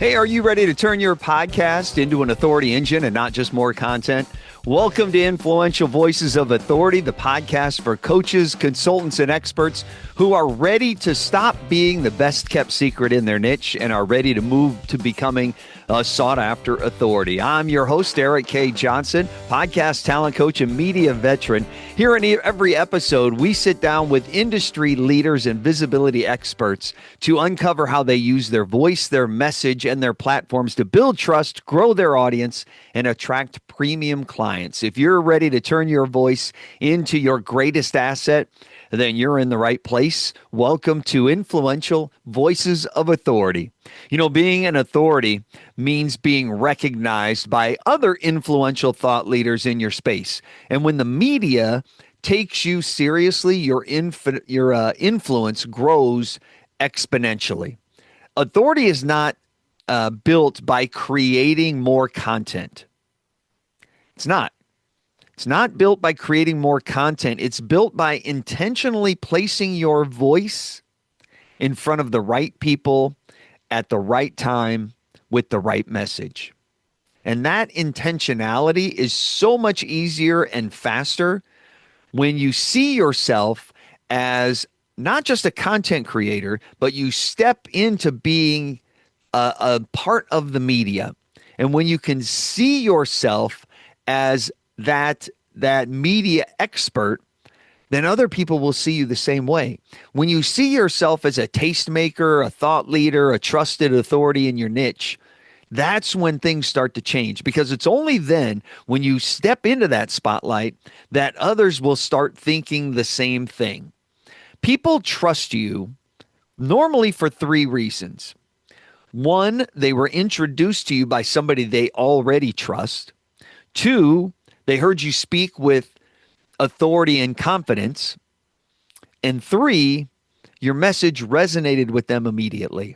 Hey, are you ready to turn your podcast into an authority engine and not just more content? Welcome to Influential Voices of Authority, the podcast for coaches, consultants, and experts who are ready to stop being the best kept secret in their niche and are ready to move to becoming a sought after authority. I'm your host, Erik K. Johnson, podcast talent coach and media veteran. Here in every episode, we sit down with industry leaders and visibility experts to uncover how they use their voice, their message, and their platforms to build trust, grow their audience, and attract premium clients. If you're ready to turn your voice into your greatest asset, then you're in the right place. Welcome to Influential Voices of Authority. You know, being an authority means being recognized by other influential thought leaders in your space. And when the media takes you seriously, your influence grows exponentially. Authority is not built by creating more content. It's not. It's not built by creating more content. It's built by intentionally placing your voice in front of the right people at the right time with the right message. And that intentionality is so much easier and faster when you see yourself as not just a content creator, but you step into being a part of the media. And when you can see yourself as that media expert, then other people will see you the same way. When you see yourself as a tastemaker, a thought leader, a trusted authority in your niche, that's when things start to change, because it's only then when you step into that spotlight that others will start thinking the same thing. People trust you normally for three reasons. One, they were introduced to you by somebody they already trust. Two, they heard you speak with authority and confidence. And three, your message resonated with them immediately.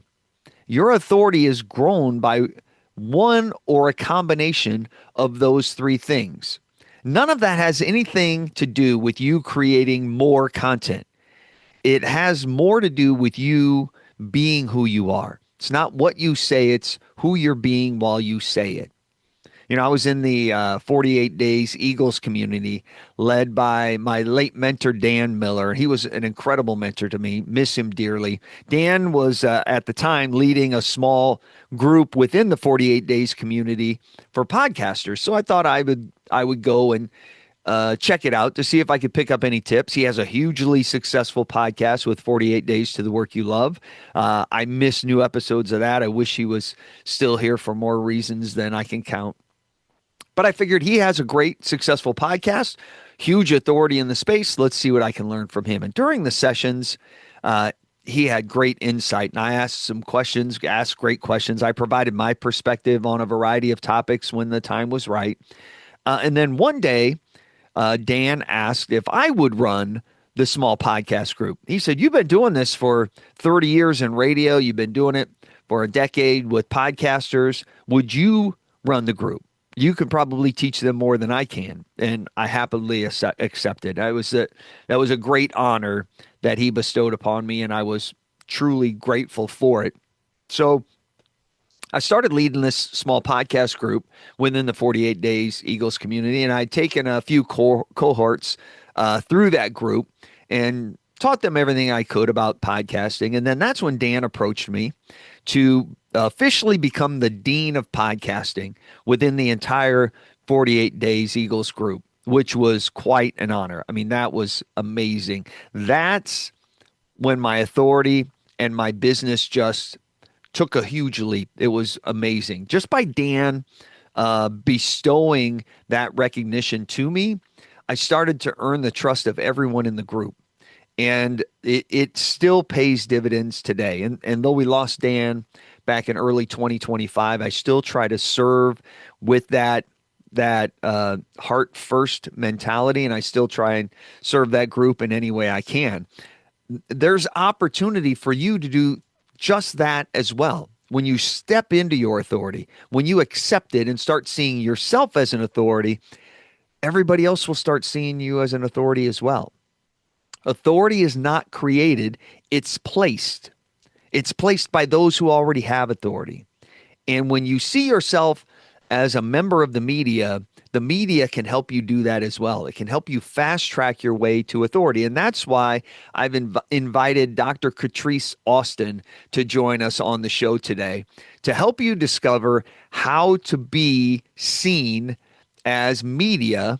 Your authority is grown by one or a combination of those three things. None of that has anything to do with you creating more content. It has more to do with you being who you are. It's not what you say, it's who you're being while you say it. You know, I was in the 48 Days Eagles community led by my late mentor, Dan Miller. He was an incredible mentor to me, miss him dearly. Dan was at the time leading a small group within the 48 Days community for podcasters. So I thought I would go and check it out to see if I could pick up any tips. He has a hugely successful podcast with 48 Days to the Work You Love. I miss new episodes of that. I wish he was still here for more reasons than I can count. But I figured he has a great, successful podcast, huge authority in the space. Let's see what I can learn from him. And during the sessions, he had great insight. And I asked some questions, asked great questions. I provided my perspective on a variety of topics when the time was right. And then one day, Dan asked if I would run the small podcast group. He said, "You've been doing this for 30 years in radio. You've been doing it for a decade with podcasters. Would you run the group? You could probably teach them more than I can." And I happily accepted. That was a great honor that he bestowed upon me, and I was truly grateful for it. So I started leading this small podcast group within the 48 Days Eagles community, and I'd taken a few cohorts through that group and taught them everything I could about podcasting. And then that's when Dan approached me to officially become the dean of podcasting within the entire 48 Days Eagles group, which was quite an honor. I mean, that was amazing. That's when my authority and my business just took a huge leap. It was amazing. Just by Dan bestowing that recognition to me, I started to earn the trust of everyone in the group. And it still pays dividends today. And though we lost Dan back in early 2025, I still try to serve with that heart first mentality. And I still try and serve that group in any way I can. There's opportunity for you to do just that as well. When you step into your authority, when you accept it and start seeing yourself as an authority, everybody else will start seeing you as an authority as well. Authority is not created, it's placed. It's placed by those who already have authority. And when you see yourself as a member of the media can help you do that as well. It can help you fast track your way to authority. And that's why I've invited Dr. Catrise Austin to join us on the show today to help you discover how to be seen as media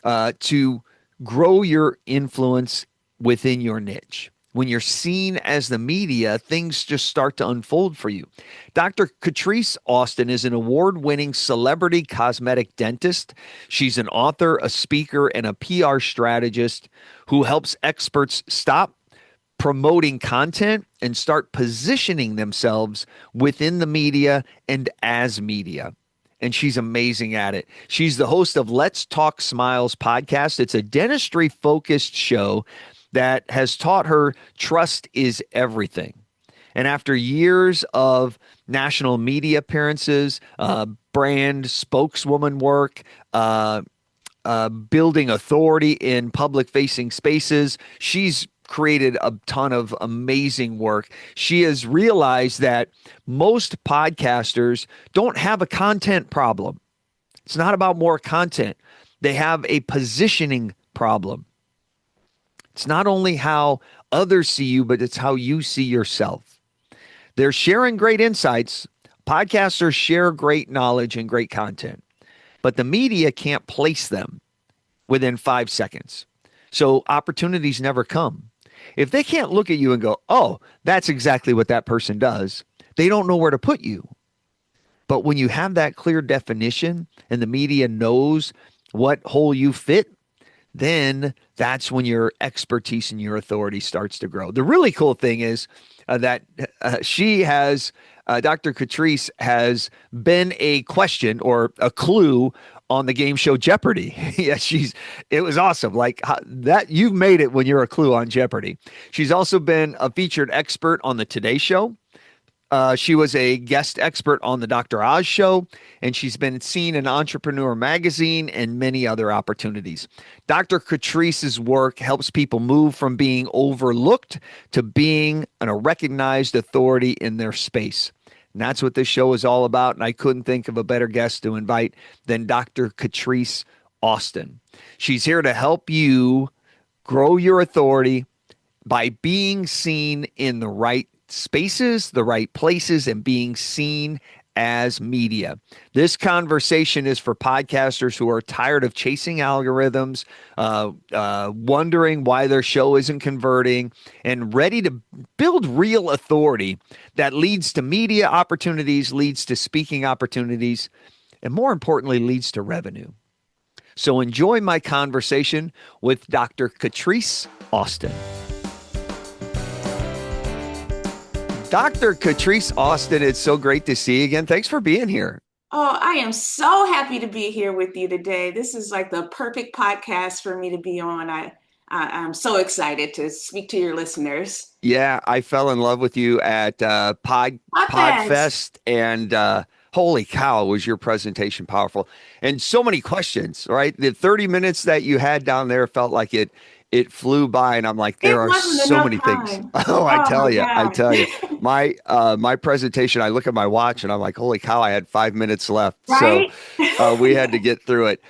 to grow your influence within your niche. When you're seen as the media, things just start to unfold for you. Dr. Catrise Austin is an award-winning celebrity cosmetic dentist. She's an author, a speaker, and a PR strategist who helps experts stop promoting content and start positioning themselves within the media and as media. And she's amazing at it. She's the host of Let's Talk Smiles podcast. It's a dentistry-focused show that has taught her trust is everything. And after years of national media appearances, brand spokeswoman work, building authority in public-facing spaces, she's created a ton of amazing work. She has realized that most podcasters don't have a content problem. It's not about more content. They have a positioning problem. It's not only how others see you, but it's how you see yourself. They're sharing great insights. Podcasters share great knowledge and great content, but the media can't place them within 5 seconds. So opportunities never come. If they can't look at you and go, oh, that's exactly what that person does, they don't know where to put you. But when you have that clear definition and the media knows what hole you fit, then that's when your expertise and your authority starts to grow. The really cool thing is that she has, Dr. Catrise has been a question or a clue on the game show Jeopardy. Yeah, it was awesome. Like that, you've made it when you're a clue on Jeopardy. She's also been a featured expert on the Today Show. She was a guest expert on the Dr. Oz show, and she's been seen in Entrepreneur Magazine and many other opportunities. Dr. Catrice's work helps people move from being overlooked to being a recognized authority in their space. And that's what this show is all about. And I couldn't think of a better guest to invite than Dr. Catrise Austin. She's here to help you grow your authority by being seen in the right spaces, the right places, and being seen as media. This conversation is for podcasters who are tired of chasing algorithms, wondering why their show isn't converting, and ready to build real authority that leads to media opportunities, leads to speaking opportunities, and more importantly, leads to revenue. So enjoy my conversation with Dr. Catrise Austin. Dr. Catrise Austin, it's so great to see you again. Thanks for being here. Oh, I am so happy to be here with you today. This is like the perfect podcast for me to be on. I'm so excited to speak to your listeners. Yeah, I fell in love with you at Podfest, and holy cow, was your presentation powerful. And so many questions, right? The 30 minutes that you had down there felt like it flew by, and I'm like, there are so many things. Oh, I tell you, my presentation, I look at my watch and I'm like, holy cow, I had 5 minutes left. Right? So we had to get through it.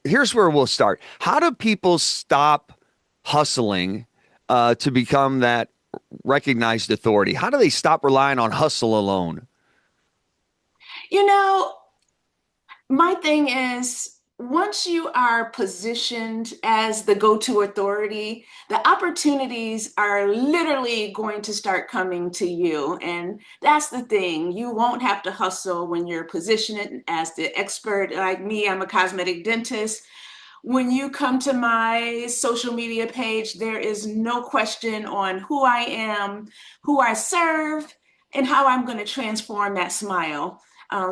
Here's where we'll start. How do people stop hustling to become that recognized authority? How do they stop relying on hustle alone? You know, my thing is, once you are positioned as the go-to authority, the opportunities are literally going to start coming to you. And that's the thing. You won't have to hustle when you're positioned as the expert. Like me, I'm a cosmetic dentist. When you come to my social media page, there is no question on who I am, who I serve, and how I'm going to transform that smile.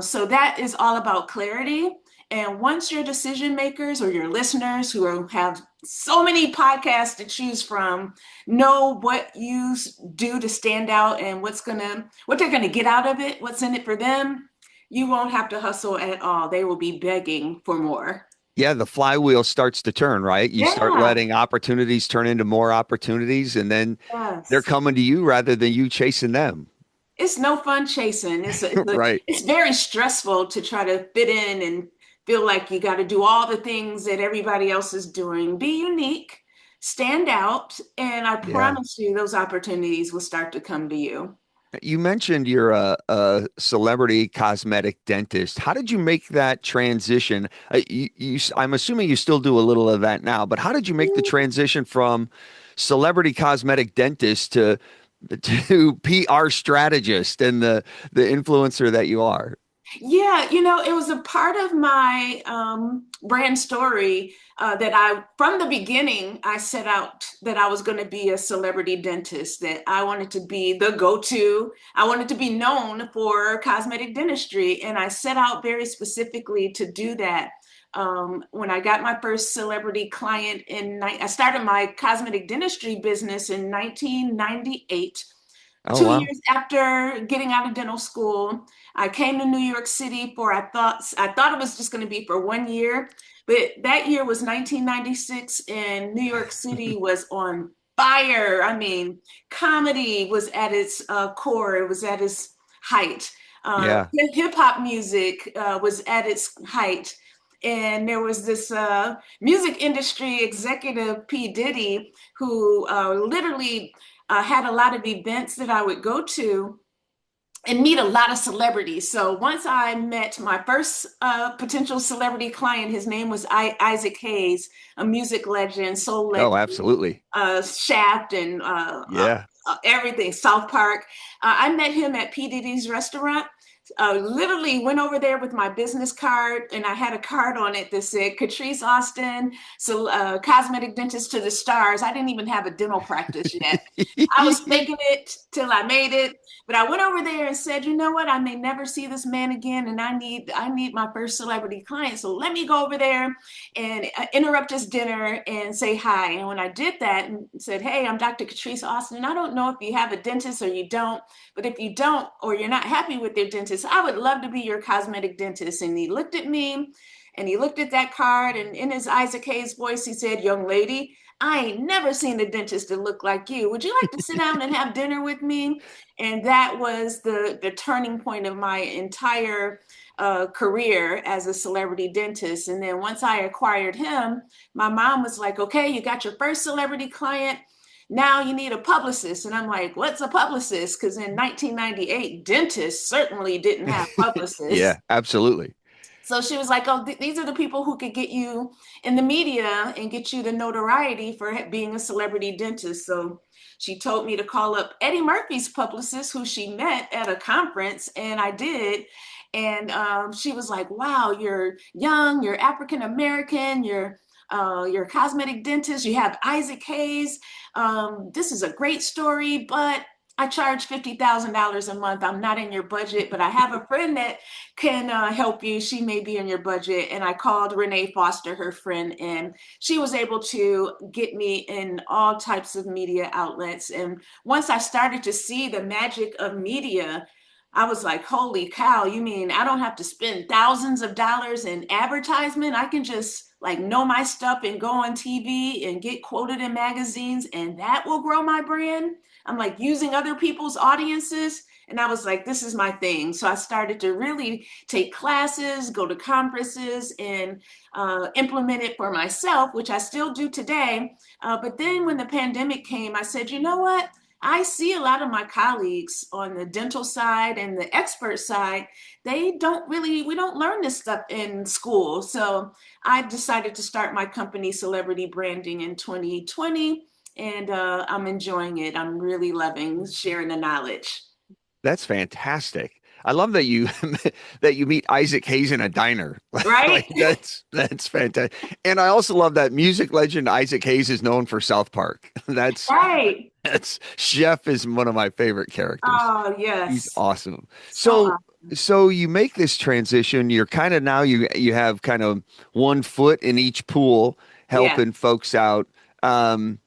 So that is all about clarity. And once your decision makers or your listeners who have so many podcasts to choose from know what you do to stand out and what they're going to get out of it, what's in it for them, you won't have to hustle at all. They will be begging for more. Yeah, the flywheel starts to turn, right? You start letting opportunities turn into more opportunities, and then they're coming to you rather than you chasing them. it's no fun chasing. Right. It's very stressful to try to fit in and feel like you got to do all the things that everybody else is doing. Be unique, stand out, and I Yeah. promise you those opportunities will start to come to you. You mentioned you're a celebrity cosmetic dentist. How did you make that transition? I'm assuming you still do a little of that now, but how did you make the transition from celebrity cosmetic dentist to PR strategist and the influencer that you are? Yeah, it was a part of my brand story that from the beginning, I set out that I was going to be a celebrity dentist, that I wanted to be the go-to. I wanted to be known for cosmetic dentistry. And I set out very specifically to do that. When I got my first celebrity client I started my cosmetic dentistry business in 1998. Oh, Two wow. years after getting out of dental school, I came to New York City I thought it was just going to be for 1 year, but that year was 1996 and New York City was on fire. I mean, comedy was at its core, it was at its height. Yeah. Hip hop music was at its height. And there was this music industry executive, P. Diddy, who literally had a lot of events that I would go to and meet a lot of celebrities. So once I met my first potential celebrity client, his name was Isaac Hayes, a music legend, soul Oh, legend, absolutely. Shaft and Yeah. everything, South Park. I met him at P. Diddy's restaurant. Literally went over there with my business card, and I had a card on it that said Catrise Austin, so cosmetic dentist to the stars. I didn't even have a dental practice yet. I was faking it till I made it. But I went over there and said, you know what? I may never see this man again, and I need my first celebrity client. So let me go over there and interrupt his dinner and say hi. And when I did that and said, hey, I'm Dr. Catrise Austin. I don't know if you have a dentist or you don't, but if you don't or you're not happy with your dentist, I would love to be your cosmetic dentist. And he looked at me and he looked at that card, and in his Isaac Hayes voice, he said, young lady, I ain't never seen a dentist that look like you. Would you like to sit down and have dinner with me? And that was the turning point of my entire career as a celebrity dentist. And then once I acquired him, my mom was like, okay, you got your first celebrity client. Now you need a publicist. And I'm like, what's a publicist? Because in 1998, dentists certainly didn't have Yeah, publicists. absolutely. So she was like, oh, these are the people who could get you in the media and get you the notoriety for being a celebrity dentist. So she told me to call up Eddie Murphy's publicist, who she met at a conference, and I did. And she was like, wow, you're young, you're African American, you're a cosmetic dentist, you have Isaac Hayes. This is a great story, but I charge $50,000 a month. I'm not in your budget, but I have a friend that can help you. She may be in your budget. And I called Renee Foster, her friend, and she was able to get me in all types of media outlets. And once I started to see the magic of media, I was like, holy cow, you mean I don't have to spend thousands of dollars in advertisement? I can just like know my stuff and go on TV and get quoted in magazines, and that will grow my brand. I'm like using other people's audiences. And I was like, this is my thing. So I started to really take classes, go to conferences, and implement it for myself, which I still do today. But then when the pandemic came, I said, you know what? I see a lot of my colleagues on the dental side and the expert side, we don't learn this stuff in school. So I decided to start my company, Celebrity Branding, in 2020, and I'm enjoying it. I'm really loving sharing the knowledge. That's fantastic. I love that you that you meet Isaac Hayes in a diner. Right? Like that's fantastic. And I also love that music legend Isaac Hayes is known for South Park. Right. That's Chef is one of my favorite characters. Oh, He's yes. awesome. So So so you make this transition. You're kind of now you have kind of one foot in each pool yeah. helping folks out. And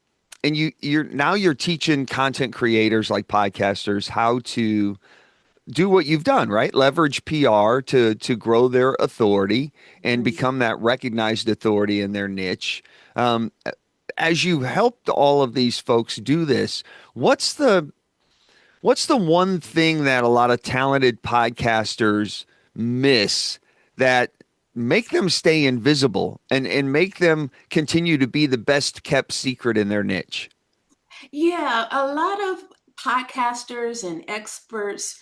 you're teaching content creators like podcasters how to do what you've done, right? Leverage PR to grow their authority and become that recognized authority in their niche. Um, as you helped all of these folks do this, what's the What's the one thing that a lot of talented podcasters miss that make them stay invisible and make them continue to be the best kept secret in their niche? Yeah, a lot of podcasters and experts,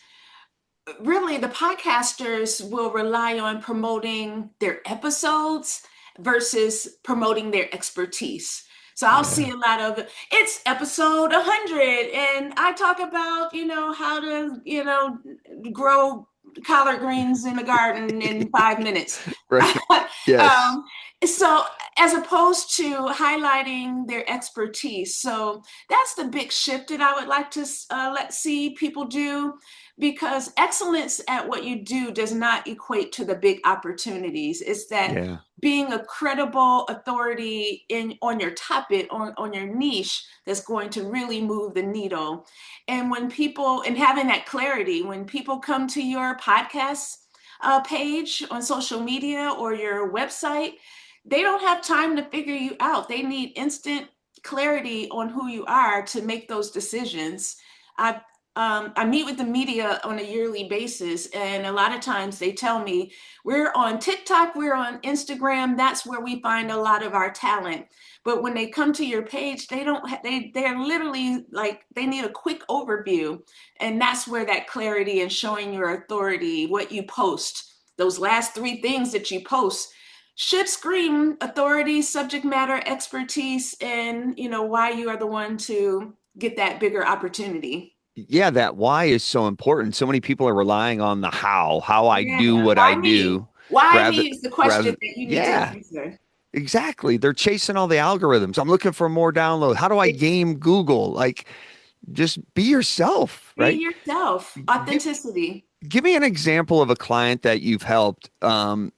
really, the podcasters will rely on promoting their episodes versus promoting their expertise. So I'll see Yeah. a lot of it's episode 100 and I talk about, how to, grow collard greens in the garden in 5 minutes. Right. Yes. um, so as opposed to highlighting their expertise. So that's the big shift that I would like to let see people do, because excellence at what you do does not equate to the big opportunities. It's that Yeah. being a credible authority on your topic, on your niche, that's going to really move the needle. And when people, and having that clarity, when people come to your podcast page on social media or your website, they don't have time to figure you out. They need instant clarity on who you are to make those decisions. I meet with the media on a yearly basis, and a lot of times they tell me, we're on TikTok, we're on Instagram, that's where we find a lot of our talent. But when they come to your page, they don't, they're literally like, they need a quick overview. And that's where that clarity and showing your authority, what you post, those last three things that you post should scream authority, subject matter expertise, and why you are the one to get that bigger opportunity. Yeah, that why is so important. So many people are relying on the how I Yeah, do what I why me? do Why rather me is the question rather that you need to yeah, answer. exactly. They're chasing all the algorithms. I'm looking for more download. How do I It, game Google? Like just be yourself, be right? yourself. Give, Authenticity. give me an example of a client that you've helped and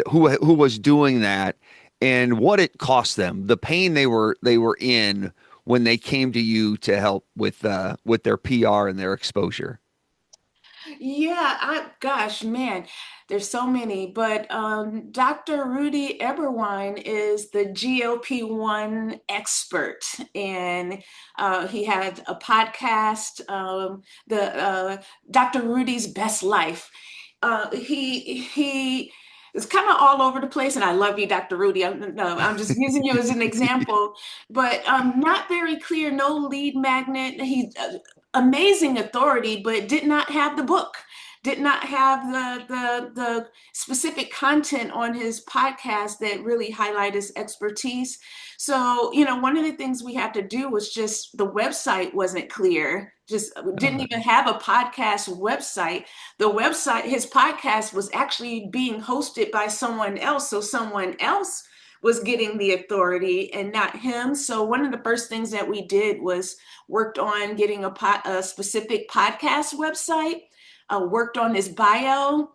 who was doing that and what it cost them, the pain they were in when they came to you to help with their PR and their exposure. Yeah, gosh, man, there's so many, but Dr. Rudy Eberwein is the GLP-1 expert, and he had a podcast, the Dr. Rudy's Best Life. He is kind of all over the place, and I love you, Dr. Rudy. I'm just using you as an example, but not very clear. No lead magnet. He amazing authority, but did not have the book, did not have the specific content on his podcast that really highlight his expertise. So, one of the things we had to do was just the website wasn't clear. Just didn't even have a podcast website. The website, his podcast was actually being hosted by someone else. So someone else was getting the authority and not him. So one of the first things that we did was worked on getting a specific podcast website, worked on his bio,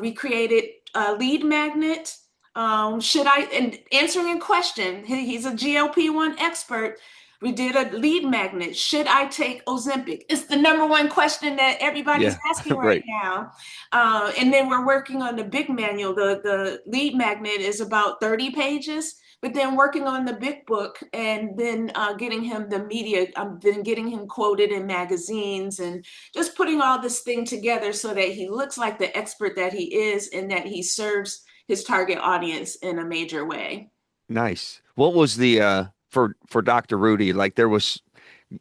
we created a lead magnet. And answering a question, he's a GLP-1 expert. We did a lead magnet. Should I take Ozempic? It's the number one question that everybody's Yeah, asking right right. now. And then we're working on the big manual. The lead magnet is about 30 pages, but then working on the big book and then getting him the media, then getting him quoted in magazines and just putting all this thing together so that he looks like the expert that he is and that he serves his target audience in a major way. Nice. What was the for Dr. Rudy? Like there was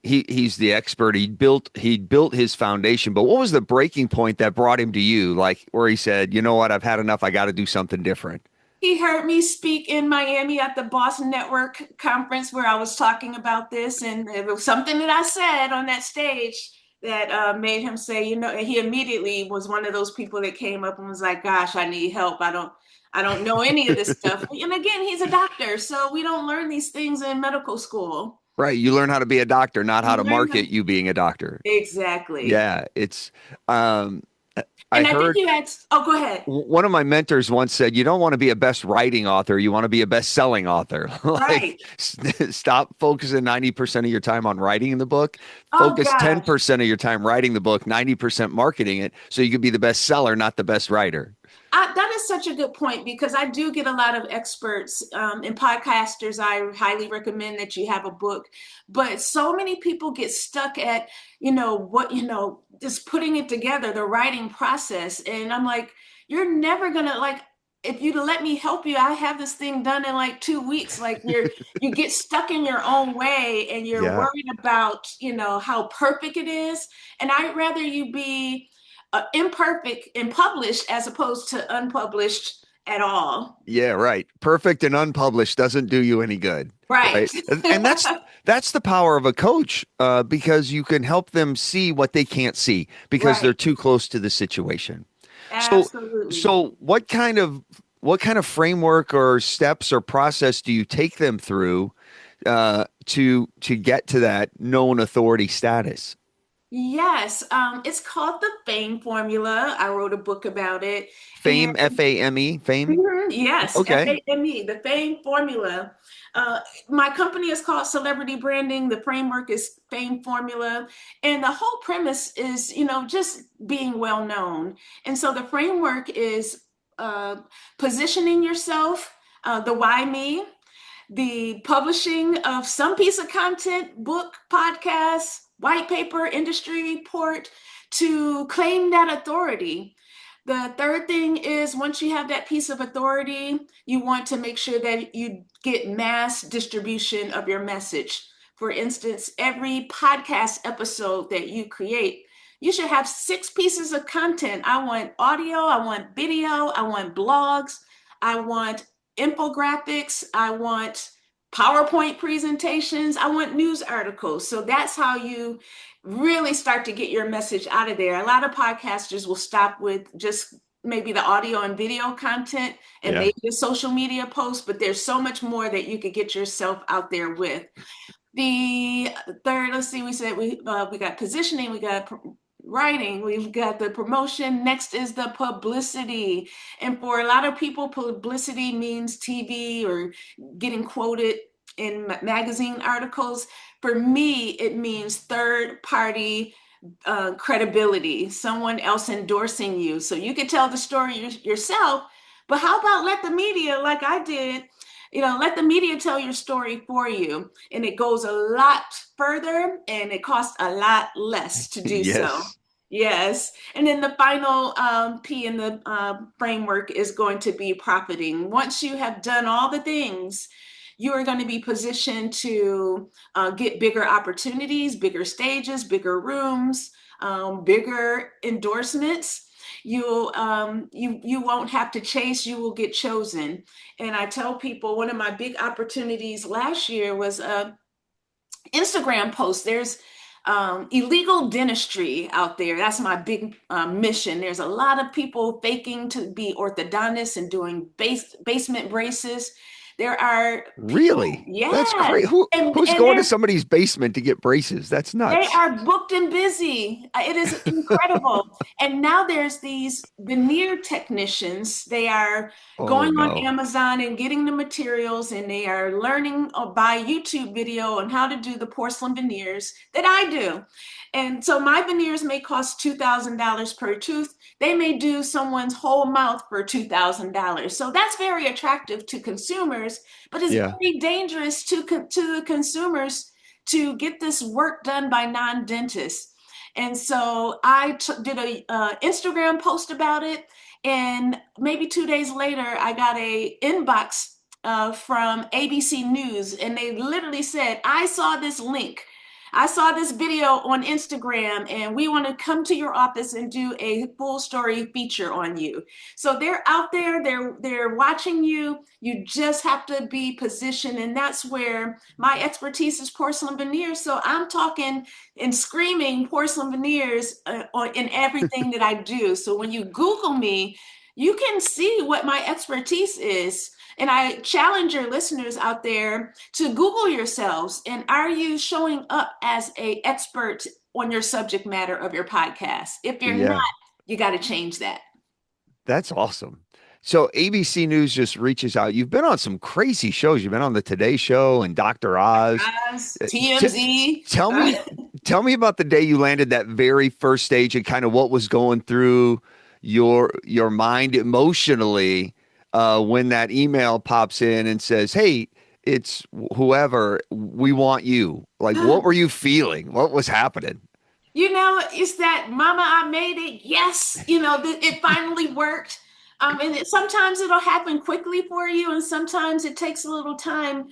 he's the expert. He built his foundation, but what was the breaking point that brought him to you? Like where he said, "You know what? I've had enough. I got to do something different." He heard me speak in Miami at the Boston Network conference where I was talking about this, and it was something that I said on that stage that made him say, he immediately was one of those people that came up and was like, "Gosh, I need help. I don't know any of this stuff." And again, he's a doctor, so we don't learn these things in medical school. Right. You learn how to be a doctor, not how You to learn market you being a doctor. exactly. Yeah, it's um I And I think heard you had, oh, go ahead. one of my mentors once said, "You don't want to be a best writing author. You want to be a best selling author." Like, Right. stop focusing 90% of your time on writing the book. Oh, Focus gosh. 10% of your time writing the book, 90% marketing it, so you could be the best seller, not the best writer. That is such a good point because I do get a lot of experts and podcasters. I highly recommend that you have a book, but so many people get stuck at, just putting it together, the writing process. And I'm like, you're never gonna like, if you'd let me help you, I have this thing done in like 2 weeks. Like you get stuck in your own way and you're Yeah. worried about, how perfect it is. And I'd rather you be imperfect and published as opposed to unpublished at all. Yeah, right. Perfect and unpublished doesn't do you any good. Right. Right. And that's the power of a coach, because you can help them see what they can't see because they're Right. too close to the situation. So Absolutely. so what kind of framework or steps or process do you take them through to get to that known authority status? Yes. It's called the Fame Formula. I wrote a book about it. And Fame, FAME, fame. yes, Okay. FAME, the Fame Formula. Uh, my company is called Celebrity Branding. The framework is Fame Formula. And the whole premise is, just being well known. And so the framework is positioning yourself, the why me, the publishing of some piece of content, book, podcast, white paper, industry report to claim that authority. The third thing is once you have that piece of authority, you want to make sure that you get mass distribution of your message. For instance, every podcast episode that you create, you should have 6 pieces of content. I want audio, I want video, I want blogs, I want infographics, I want PowerPoint presentations, I want news articles. So that's how you really start to get your message out of there. A lot of podcasters will stop with just maybe the audio and video content and Yeah. maybe a social media post, but there's so much more that you could get yourself out there with. The third, let's see, we got positioning, we got writing, we've got the promotion. Next is the publicity. And for a lot of people, publicity means TV or getting quoted in magazine articles. For me, it means third party credibility, someone else endorsing you. So you can tell the story yourself, but how about let the media, like I did, let the media tell your story for you. And it goes a lot further and it costs a lot less to do so. Yes. Yes. And then the final P in the framework is going to be profiting. Once you have done all the things, you are going to be positioned to get bigger opportunities, bigger stages, bigger rooms, bigger endorsements. You won't have to chase, you will get chosen. And I tell people one of my big opportunities last year was a Instagram post. There's illegal dentistry out there. That's my big mission. There's a lot of people faking to be orthodontists and doing basement braces. There are people, Really? That's yeah, crazy. Who's and going to there's somebody's basement to get braces? That's they nuts. are booked and busy. It is incredible. And now there's these veneer technicians. They are Oh going on no. Amazon and getting the materials, and they are learning by YouTube video on how to do the porcelain veneers that I do. And so my veneers may cost $2,000 per tooth. They may do someone's whole mouth for $2,000. So that's very attractive to consumers, but it's Yeah. very dangerous to the consumers to get this work done by non-dentists. And so I did a Instagram post about it, and maybe 2 days later, I got a inbox from ABC News, and they literally said, "I saw this link. I saw this video on Instagram, and we want to come to your office and do a full story feature on you." So they're out there, they're watching you. You just have to be positioned, and that's where my expertise is porcelain veneers. So I'm talking and screaming porcelain veneers in everything that I do. So when you Google me, you can see what my expertise is. And I challenge your listeners out there to Google yourselves. And are you showing up as an expert on your subject matter of your podcast? If you're not, Yeah. you got to change that. That's awesome. So ABC News just reaches out. You've been on some crazy shows. You've been on the Today Show and Dr. Oz. Guys, T- TMZ. tell me, tell me about the day you landed that very first stage and kind of what was going through your mind emotionally when that email pops in and says, "Hey, it's whoever, we want you." Like, what were you feeling? What was happening? It's that mama, I made it. Yes, it finally worked. Sometimes it'll happen quickly for you, and sometimes it takes a little time.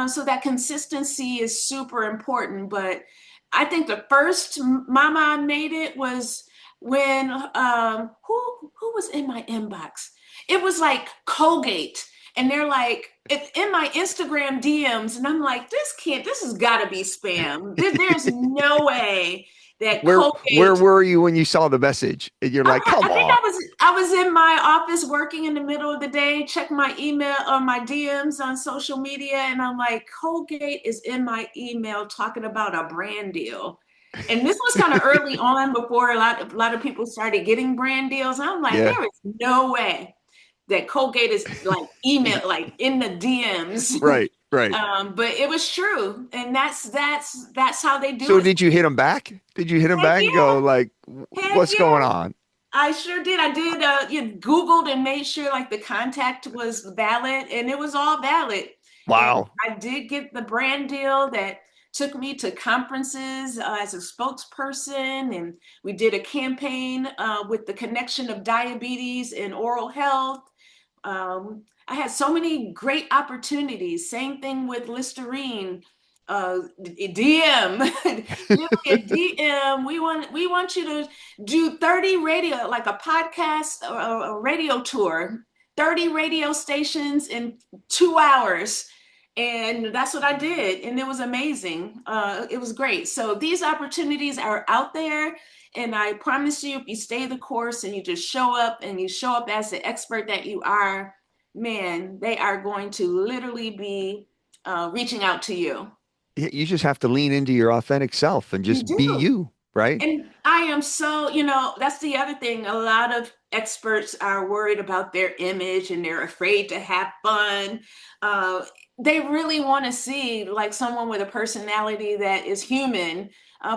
So that consistency is super important. But I think the first mama, I made it was when who was in my inbox? It was like Colgate, and they're like it's in my Instagram DMs, and I'm like, this has got to be spam. There's no way that Where Colgate. were you when you saw the message? And you're like, "Come I think on." I was in my office working in the middle of the day, check my email or my DMs on social media, and I'm like, Colgate is in my email talking about a brand deal. And this was kind of early on before a lot of people started getting brand deals. And I'm like, Yeah. there is no way that Colgate is like email, like in the DMs. Right, right. But it was true, and that's how they do So it. did you hit him back? Did you hit him Heck back and yeah, go like, heck "What's yeah. going on?" I sure did. I did. Googled and made sure like the contact was valid, and it was all valid. And Wow. I did get the brand deal that took me to conferences as a spokesperson, and we did a campaign with the connection of diabetes and oral health. I had so many great opportunities. Same thing with Listerine. DM, literally a DM. We want you to do 30 radio, like a podcast or a radio tour, 30 radio stations in 2 hours. And that's what I did. And it was amazing. It was great. So these opportunities are out there. And I promise you, if you stay the course and you just show up and you show up as the expert that you are, man, they are going to literally be reaching out to you. You just have to lean into your authentic self and You just be do. you, right? And I am so, that's the other thing. A lot of experts are worried about their image and they're afraid to have fun. Uh, they really want to see like someone with a personality that is human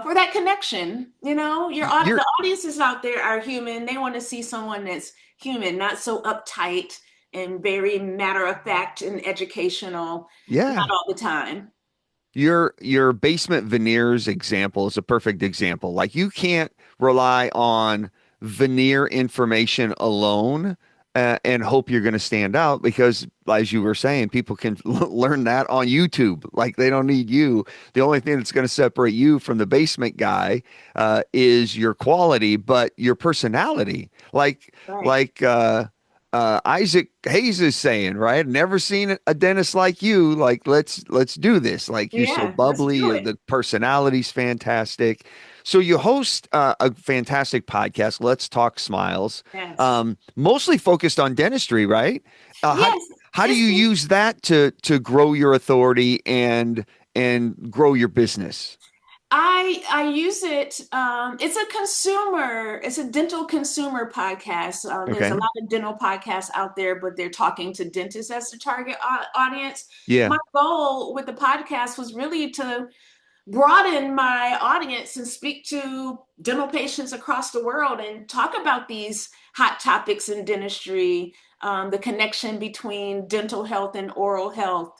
for that connection. You're The audiences out there are human. They want to see someone that's human, not so uptight and very matter of fact and educational, not yeah. all the time. Your basement veneers example is a perfect example. Like you can't rely on veneer information alone and hope you're going to stand out because, as you were saying, people can learn that on YouTube. Like they don't need you. The only thing that's going to separate you from the basement guy is your quality, but your personality. Right. Isaac Hayes is saying, right? Never seen a dentist like you. Like, let's do this. Like, you're so Yeah, let's bubbly. do it. The personality's fantastic. So you host a fantastic podcast, Let's Talk Smiles, Yes. mostly focused on dentistry, right? Uh, how Yes, how do it's you use that to grow your authority and grow your business? I use it. It's a dental consumer podcast. There's a Okay. lot of dental podcasts out there, but they're talking to dentists as the target audience. Yeah. My goal with the podcast was really to broaden my audience and speak to dental patients across the world and talk about these hot topics in dentistry, the connection between dental health and oral health.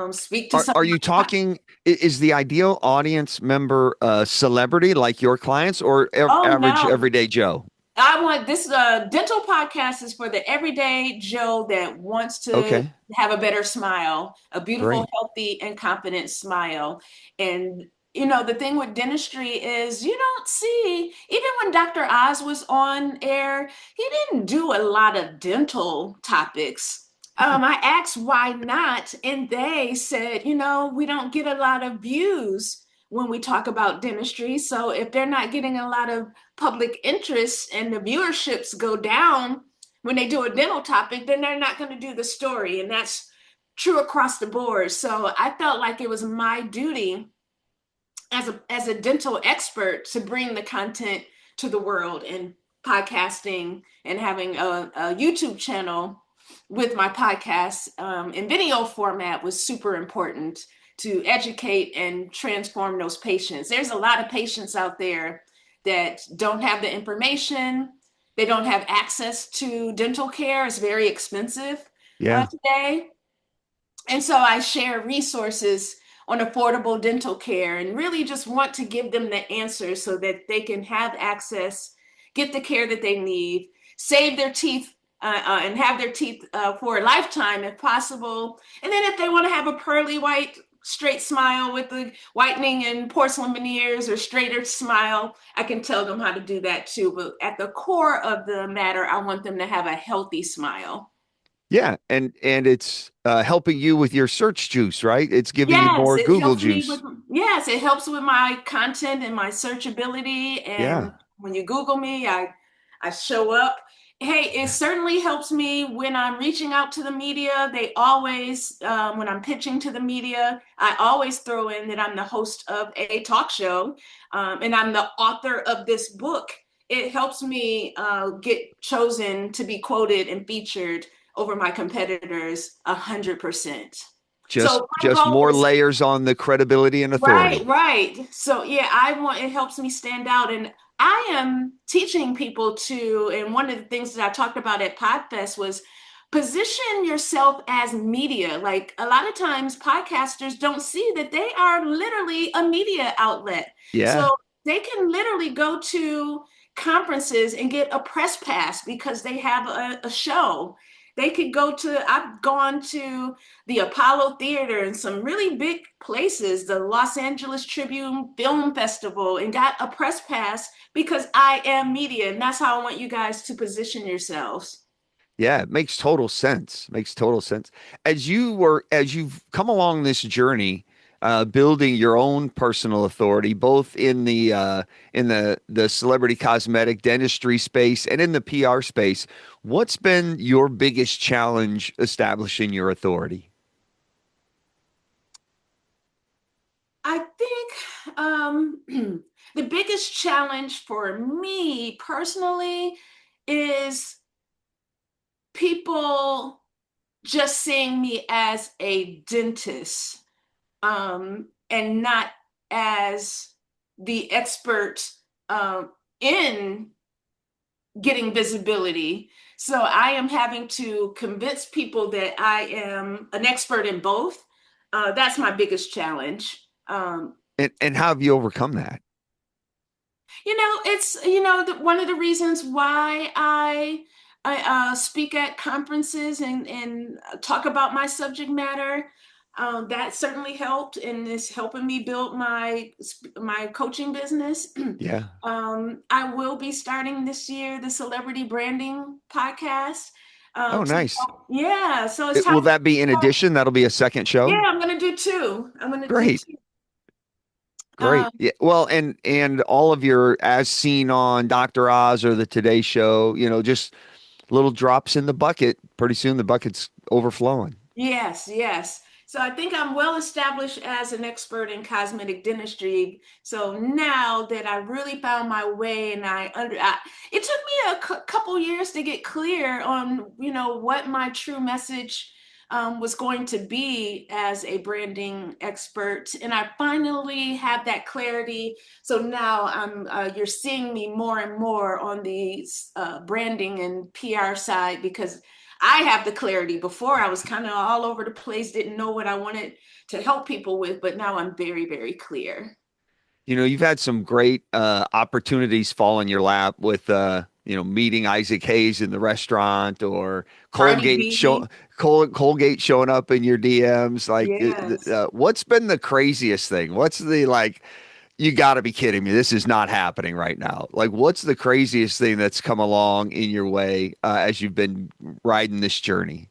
Speak to some Are of you my talking? Is the ideal audience member a celebrity like your clients or oh average no. everyday Joe? I want this dental podcast is for the everyday Joe that wants to Okay, have a better smile, a beautiful, great. healthy, and confident smile. And the thing with dentistry is you don't see, even when Dr. Oz was on air, he didn't do a lot of dental topics. I asked why not, and they said, we don't get a lot of views when we talk about dentistry. So if they're not getting a lot of public interest and the viewerships go down when they do a dental topic, then they're not going to do the story. And that's true across the board. So I felt like it was my duty as a dental expert to bring the content to the world, and podcasting and having a YouTube channel with my podcast in video format was super important to educate and transform those patients. There's a lot of patients out there that don't have the information, They don't have access to dental care. It's very expensive Yeah. today. And so I share resources on affordable dental care and really just want to give them the answers so that they can have access, get the care that they need, save their teeth and have their teeth for a lifetime if possible. And then if they want to have a pearly white, straight smile with the whitening and porcelain veneers or straighter smile, I can tell them how to do that too. But at the core of the matter, I want them to have a healthy smile. Yeah, and it's helping you with your search juice, right? It's giving you Yes, more it Google helps me with, juice. yes, it helps with my content and my searchability. Yeah. And when you Google me, I show up. Hey, it certainly helps me when I'm reaching out to the media. They always, when I'm pitching to the media, I always throw in that I'm the host of a talk show, and I'm the author of this book. It helps me get chosen to be quoted and featured over my competitors 100%. So my Just goal more is layers on the credibility and right, authority. right. So yeah, I want it helps me stand out. And I am teaching people to, and one of the things that I talked about at Podfest was position yourself as media. Like a lot of times podcasters don't see that they are literally a media outlet. Yeah. So they can literally go to conferences and get a press pass because they have a show. They could go to, I've gone to the Apollo Theater and some really big places, the Los Angeles Tribune Film Festival, and got a press pass because I am media. And that's how I want you guys to position yourselves. Yeah, it makes total sense. Makes total sense. As you've come along this journey, building your own personal authority, both in the celebrity cosmetic dentistry space and in the PR space, what's been your biggest challenge establishing your authority? I think the biggest challenge for me personally is people just seeing me as a dentist and not as the expert in getting visibility. So I am having to convince people that I am an expert in both. That's my biggest challenge. And how have you overcome that? It's one of the reasons why I speak at conferences and talk about my subject matter. That certainly helped and is helping me build my coaching business. Yeah. I will be starting this year the celebrity branding podcast. Oh, nice. Yeah, so it's Will time. that be in addition? That'll be a second Yeah, show? I'm gonna do two. I'm gonna do Great. two. Great. Yeah. Well, and all of your as seen on Dr. Oz or the Today Show, just little drops in the bucket. Pretty soon the bucket's overflowing. Yes, yes. So I think I'm well established as an expert in cosmetic dentistry. So now that I really found my way and it took me a couple years to get clear on, what my true message was going to be as a branding expert. And I finally have that clarity. So now you're seeing me more and more on the branding and PR side because I have the clarity. Before I was kind of all over the place, didn't know what I wanted to help people with, but now I'm very, very clear. You've had some great opportunities fall in your lap with meeting Isaac Hayes in the restaurant or Cardi B, Colgate showing up in your DMs. Like, yes. what's been the craziest thing? What's the like? You got to be kidding me! This is not happening right now. Like, what's the craziest thing that's come along in your way as you've been riding this journey?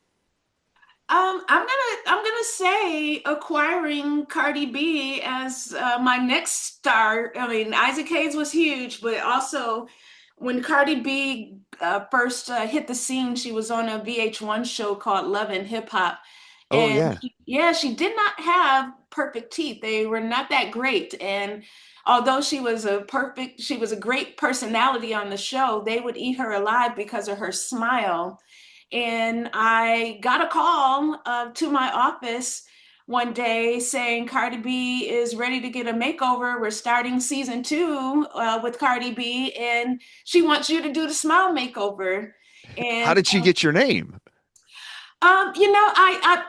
I'm gonna say acquiring Cardi B as my next star. I mean, Isaac Hayes was huge, but also when Cardi B first hit the scene, she was on a VH1 show called Love and Hip Hop, Oh and yeah, yeah, she did not have perfect teeth. They were not that great, and although she was a great personality on the show, they would eat her alive because of her smile. And I got a call to my office one day saying Cardi B is ready to get a makeover. We're starting season 2 with Cardi B, and she wants you to do the smile makeover. How And did she get your name? I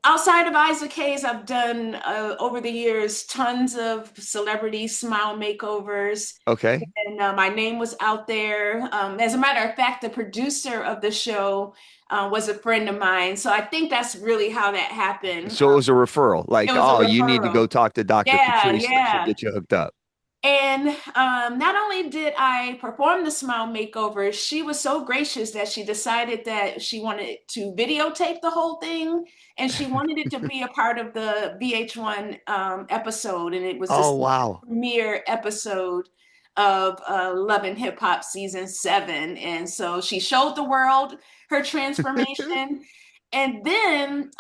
outside of Isaac Hayes, I've done over the years tons of celebrity smile makeovers, Okay. and my name was out there. As a matter of fact, the producer of the show was a friend of mine, so I think that's really how that happened. So it was a referral, It like, was a oh, you need to go referral. talk to Dr. Yeah, Catrice so she'll yeah. get you hooked up. And not only did I perform the smile makeover, she was so gracious that she decided that she wanted to videotape the whole thing, and she wanted it to be a part of the VH1 episode. And it was Oh, this wow. premiere episode of Love and Hip Hop season 7. And so she showed the world her transformation. And then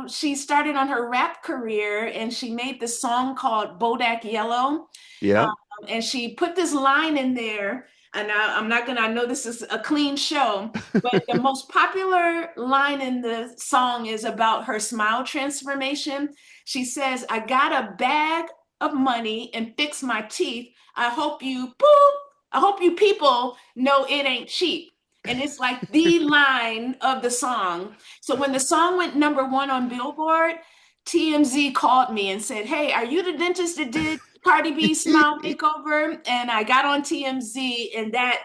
she started on her rap career, and she made this song called Bodak Yellow. Yeah. Um, and she put this line in there, and I'm not gonna, I know this is a clean show, but the most popular line in the song is about her smile transformation. She says, I got a bag of money and fix my teeth. I hope you, boop, I hope you people know it ain't cheap. And it's like the line of the song. So when the song went #1 on Billboard, TMZ called me and said, hey, are you the dentist that did Cardi B smile makeover? And I got on TMZ, and that,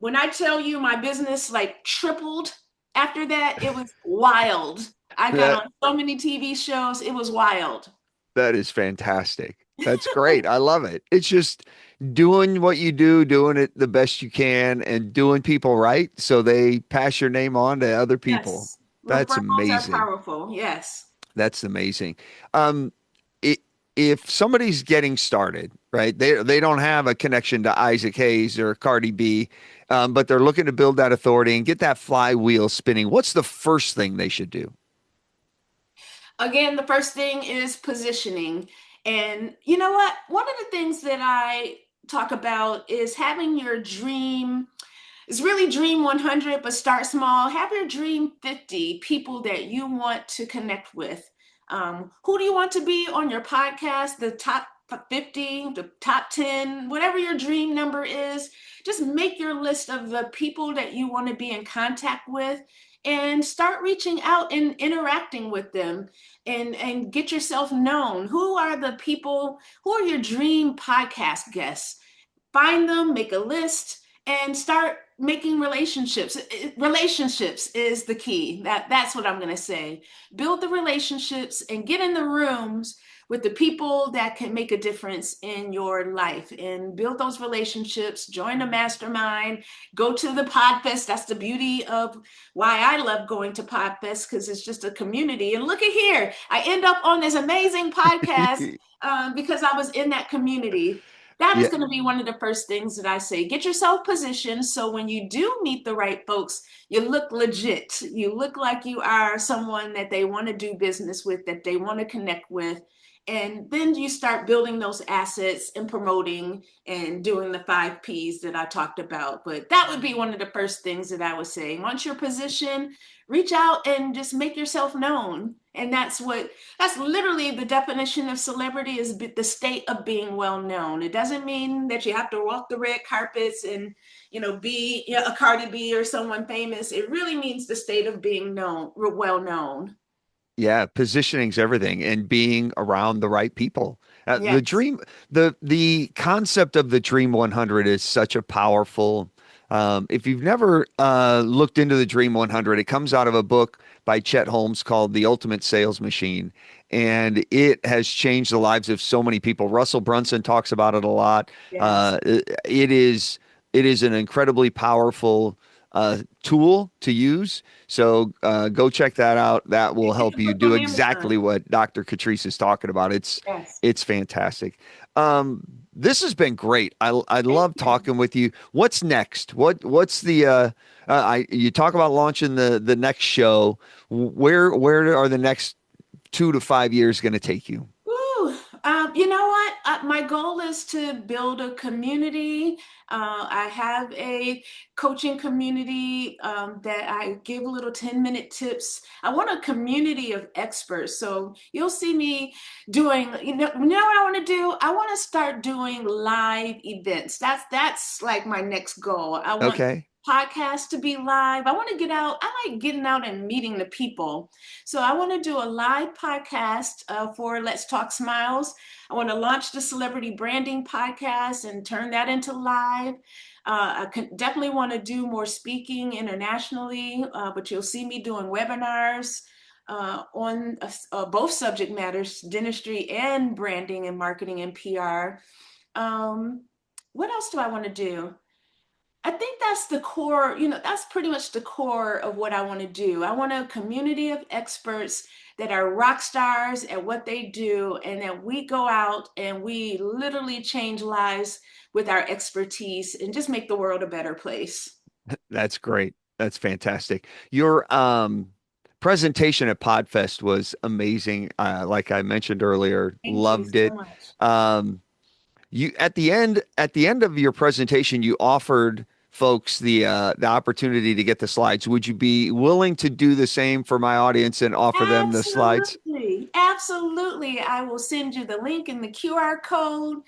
when I tell you my business like tripled after that, it was wild. I got That on so many TV shows, it was wild. that is fantastic. That's great. I love it. It's just doing what you do, doing it the best you can, and doing people right so they pass your name on to other people. Yes. That's Referrals are amazing. powerful. Yes. That's amazing. Um, I if somebody's getting started, right, they don't have a connection to Isaac Hayes or Cardi B, but they're looking to build that authority and get that flywheel spinning. What's the first thing they should do? Again, the first thing is positioning. And you know what? One of the things that I talk about is having your dream. It's really dream 100, but start small. Have your dream 50 people that you want to connect with. Who do you want to be on your podcast? The top 50, the top 10, whatever your dream number is. Just make your list of the people that you want to be in contact with, and start reaching out and interacting with them, and get yourself known. Who are the people, who are your dream podcast guests? Find them, make a list, and start making relationships. Relationships is the key. That's what I'm going to say. Build the relationships and get in the rooms with the people that can make a difference in your life, and build those relationships. Join a mastermind, go to the Podfest. That's the beauty of why I love going to Podfest, because it's just a community. And look at here, I end up on this amazing podcast because I was in that community. That is Yeah, going to be one of the first things that I say. Get yourself positioned so when you do meet the right folks, you look legit. You look like you are someone that they want to do business with, that they want to connect with. And then you start building those assets and promoting and doing the 5 Ps that I talked about. But that would be one of the first things that I would say. Once you're positioned, reach out and just make yourself known. And that's literally the definition of celebrity, is the state of being well known. It doesn't mean that you have to walk the red carpets and, be a Cardi B or someone famous. It really means the state of being known, well known. yeah, positioning's everything and being around the right people. The Yes. dream, the concept of the Dream 100 is such a powerful. If you've never looked into the Dream 100, it comes out of a book by Chet Holmes called The Ultimate Sales Machine, and it has changed the lives of so many people. Russell Brunson talks about it a lot. Yes. It is an incredibly powerful tool to use. So go check that out. That will Get the help you book do on exactly Amazon. what Dr. Catrice is talking about. It's Yes. it's fantastic. This has been great. I Thank love you. talking with you. What's next? What's the I you talk about launching the next show. Where are the next 2 to 5 years going to take you? Woo. You know what? My goal is to build a community. I have a coaching community that I give little 10-minute tips. I want a community of experts. So you'll see me doing, you know what I want to do? I want to start doing live events. That's like my next goal. I want Okay. podcasts to be live. I want to get out. I like getting out and meeting the people. So I want to do a live podcast for Let's Talk Smiles. I want to launch the celebrity branding podcast and turn that into live. Definitely want to do more speaking internationally, but you'll see me doing webinars on both subject matters, dentistry and branding and marketing and PR. What else do I want to do? I think that's the core, that's pretty much the core of what I want to do. I want a community of experts that are rock stars at what they do, and that we go out and we literally change lives with our expertise and just make the world a better place. That's great. That's fantastic. Your presentation at Podfest was amazing. Like I mentioned earlier, Thank you loved so it. much. You at the end of your presentation, you offered folks the opportunity to get the slides. Would you be willing to do the same for my audience and offer them the slides? Absolutely. Absolutely. I will send you the link and the QR code,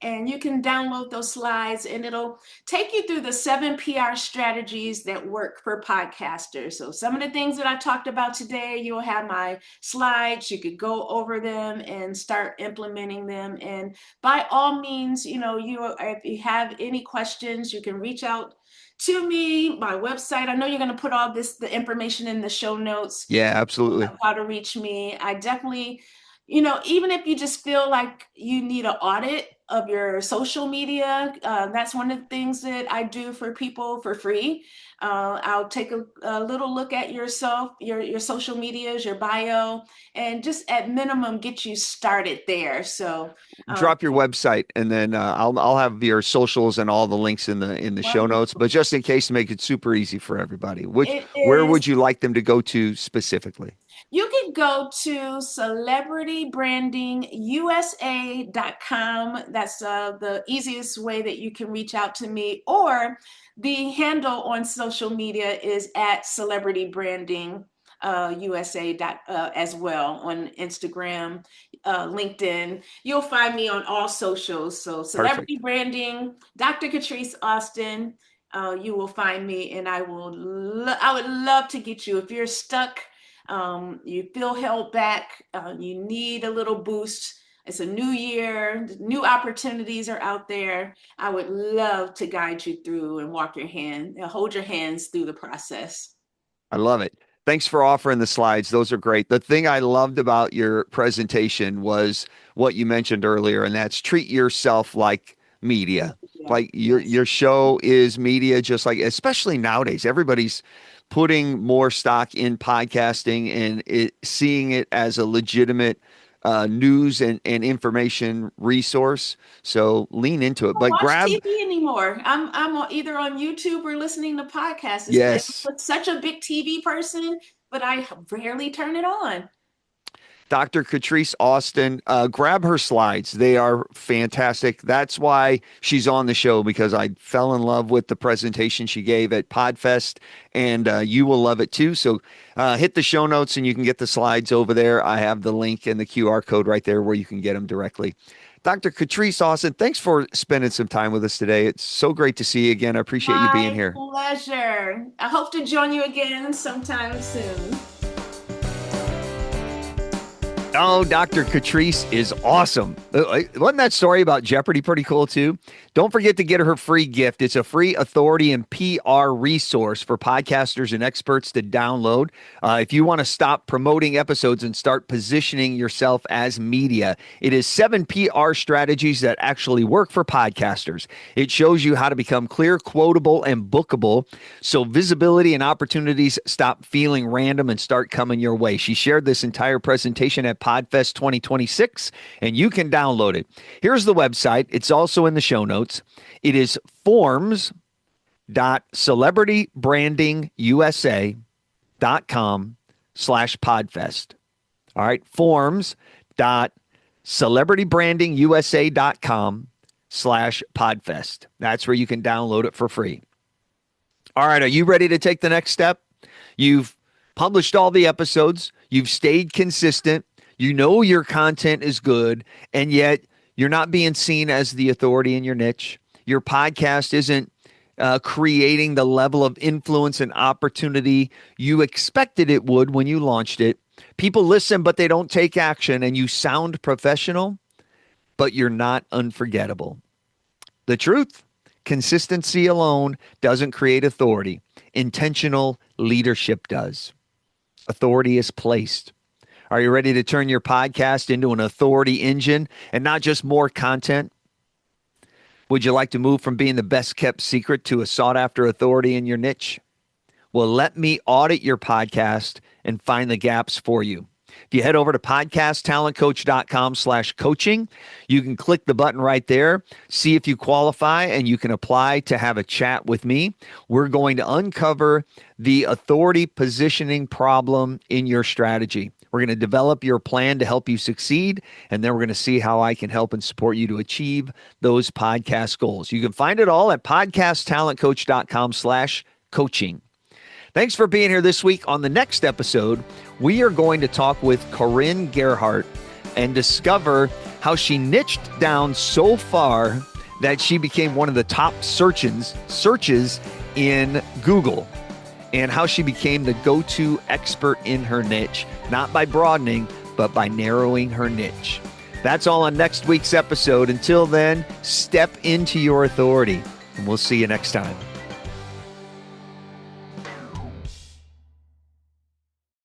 and you can download those slides, and it'll take you through the 7 PR strategies that work for podcasters. So, some of the things that I talked about today, you'll have my slides. You could go over them and start implementing them. And by all means, if you have any questions, you can reach out to me, my website. I know you're going to put all the information in the show notes Yeah, absolutely. how to reach me. I definitely, even if you just feel like you need an audit of your social media, that's one of the things that I do for people for free. I'll take a little look at yourself, your social medias, your bio, and just at minimum get you started there. So, um, Drop your website, and then I'll have your socials and all the links in the show notes. wonderful. But just in case, to make it super easy for everybody, It where would is. you like them to go to specifically? You can go to celebritybrandingusa.com. That's the easiest way that you can reach out to me. Or the handle on social media is at celebritybranding. As well on Instagram, LinkedIn. You'll find me on all socials. So, Celebrity Perfect. Branding, Dr. Catrise Austin. You will find me, and I would love to get you if you're stuck, you feel held back, you need a little boost. It's a new year, new opportunities are out there. I would love to guide you through and hold your hands through the process. I love it. Thanks for offering the slides. Those are great. The thing I loved about your presentation was what you mentioned earlier, and that's treat yourself like media. Yeah, Like your yes. your show is media, just like, especially nowadays, everybody's putting more stock in podcasting and seeing it as a legitimate news and information resource. So lean into it. I don't But watch grab, TV anymore. I'm either on YouTube or listening to podcasts. yes, I'm such a big TV person, but I rarely turn it on. Dr. Catrise Austin, grab her slides. They are fantastic. That's why she's on the show, because I fell in love with the presentation she gave at Podfest, and you will love it too. So hit the show notes and you can get the slides over there. I have the link and the QR code right there where you can get them directly. Dr. Catrise Austin, thanks for spending some time with us today. It's so great to see you again. I appreciate you being My here. pleasure. I hope to join you again sometime soon. Oh, Dr. Catrise is awesome. Wasn't that story about Jeopardy pretty cool too? Don't forget to get her free gift. It's a free authority and PR resource for podcasters and experts to download. If you want to stop promoting episodes and start positioning yourself as media, it is 7 PR strategies that actually work for podcasters. It shows you how to become clear, quotable, and bookable, so visibility and opportunities stop feeling random and start coming your way. She shared this entire presentation at Podfest 2026, and you can download it. Here's the website. It's also in the show notes. It is forms.celebritybrandingusa.com/podfest. All right, forms.celebritybrandingusa.com celebritybrandingusa.com/podfest. That's where you can download it for free. All right. Are you ready to take the next step? You've published all the episodes. You've stayed consistent. You know your content is good, and yet you're not being seen as the authority in your niche. Your podcast isn't creating the level of influence and opportunity you expected it would when you launched it. People listen, but they don't take action, and you sound professional, but you're not unforgettable. The truth, consistency alone doesn't create authority. Intentional leadership does. Authority is placed. Are you ready to turn your podcast into an authority engine and not just more content? Would you like to move from being the best kept secret to a sought after authority in your niche? Well, let me audit your podcast and find the gaps for you. If you head over to podcasttalentcoach.com/coaching, you can click the button right there, see if you qualify, and you can apply to have a chat with me. We're going to uncover the authority positioning problem in your strategy. We're going to develop your plan to help you succeed, and then we're going to see how I can help and support you to achieve those podcast goals. You can find it all at podcasttalentcoach.com/coaching. Thanks for being here this week. On the next episode, we are going to talk with Corinne Gerhardt and discover how she niched down so far that she became one of the top searches in Google, and how she became the go-to expert in her niche, not by broadening, but by narrowing her niche. That's all on next week's episode. Until then, step into your authority, and we'll see you next time.